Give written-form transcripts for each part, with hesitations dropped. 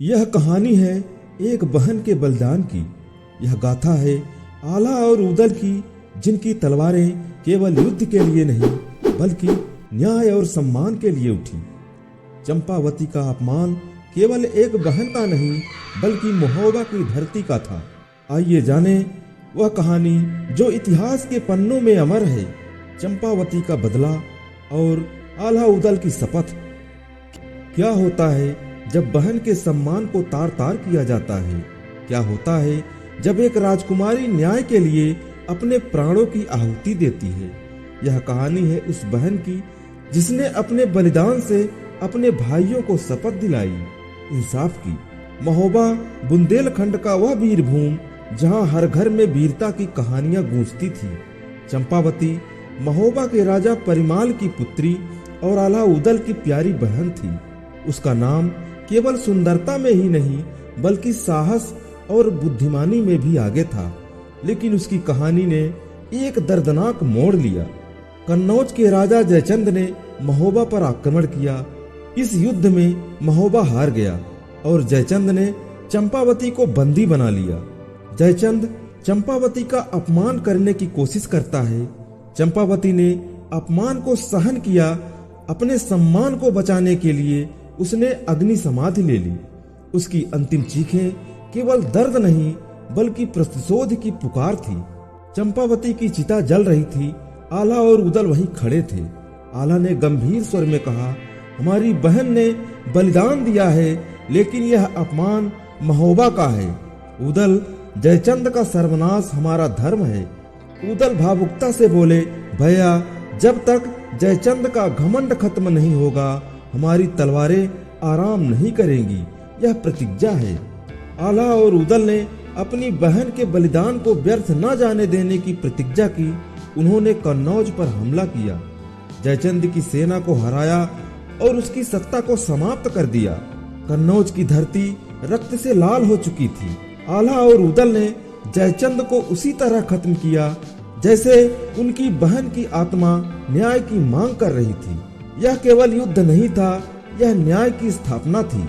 यह कहानी है एक बहन के बलिदान की। यह गाथा है आला और उदल की, जिनकी तलवारें केवल युद्ध के लिए नहीं बल्कि न्याय और सम्मान के लिए उठी। चंपावती का अपमान केवल एक बहन का नहीं बल्कि महोबा की धरती का था। आइए जाने वह कहानी जो इतिहास के पन्नों में अमर है। चंपावती का बदला और आला उदल की शपथ। क्या होता है जब बहन के सम्मान को तार तार किया जाता है? क्या होता है जब एक राजकुमारी न्याय के लिए अपने प्राणों की आहुति देती है? यह कहानी है उस बहन की जिसने अपने बलिदान से अपने भाइयों को शपथ दिलाई इंसाफ की। महोबा बुंदेलखंड का वह वीर भूमि जहां हर घर में वीरता की कहानियां गूंजती थी। चंपावती महोबा के राजा परिमाल की पुत्री और आला उदल की प्यारी बहन थी। उसका नाम केवल सुंदरता में ही नहीं बल्कि साहस और बुद्धिमानी में भी आगे था। लेकिन उसकी कहानी ने एक दर्दनाक मोड़ लिया। कन्नौज के राजा जयचंद ने महोबा पर आक्रमण किया। इस युद्ध में महोबा हार गया और जयचंद ने चंपावती को बंदी बना लिया। जयचंद चंपावती का अपमान करने की कोशिश करता है। चंपावती ने अपमान को सहन किया। अपने सम्मान को बचाने के लिए उसने अग्नि समाधि ले ली। उसकी अंतिम चीखें केवल दर्द नहीं बल्कि प्रतिशोध की पुकार थी। चंपावती की चिता जल रही थी। आला और उदल वहीं खड़े थे। आला ने गंभीर स्वर में कहा, हमारी बहन ने बलिदान दिया है लेकिन यह अपमान महोबा का है। उदल, जयचंद का सर्वनाश हमारा धर्म है। उदल भावुकता से बोले, भैया जब तक जयचंद का घमंड खत्म नहीं होगा हमारी तलवारें आराम नहीं करेंगी। यह प्रतिज्ञा है। आला और उदल ने अपनी बहन के बलिदान को व्यर्थ न जाने देने की प्रतिज्ञा की। उन्होंने कन्नौज पर हमला किया, जयचंद की सेना को हराया और उसकी सत्ता को समाप्त कर दिया। कन्नौज की धरती रक्त से लाल हो चुकी थी। आला और उदल ने जयचंद को उसी तरह खत्म किया जैसे उनकी बहन की आत्मा न्याय की मांग कर रही थी। यह केवल युद्ध नहीं था, यह न्याय की स्थापना थी।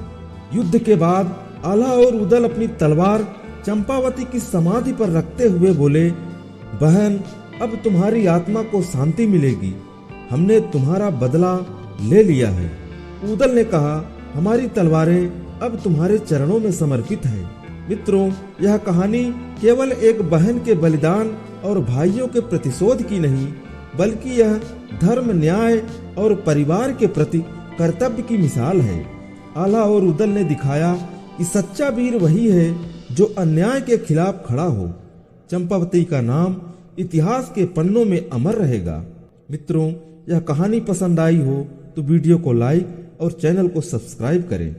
युद्ध के बाद आला और उदल अपनी तलवार चंपावती की समाधि पर रखते हुए बोले, बहन अब तुम्हारी आत्मा को शांति मिलेगी। हमने तुम्हारा बदला ले लिया है। उदल ने कहा, हमारी तलवारें अब तुम्हारे चरणों में समर्पित है। मित्रों, यह कहानी केवल एक बहन के बलिदान और भाइयों के प्रतिशोध की नहीं बल्कि यह धर्म, न्याय और परिवार के प्रति कर्तव्य की मिसाल है। आला और उदल ने दिखाया कि सच्चा वीर वही है जो अन्याय के खिलाफ खड़ा हो। चंपावती का नाम इतिहास के पन्नों में अमर रहेगा। मित्रों, यह कहानी पसंद आई हो तो वीडियो को लाइक और चैनल को सब्सक्राइब करें।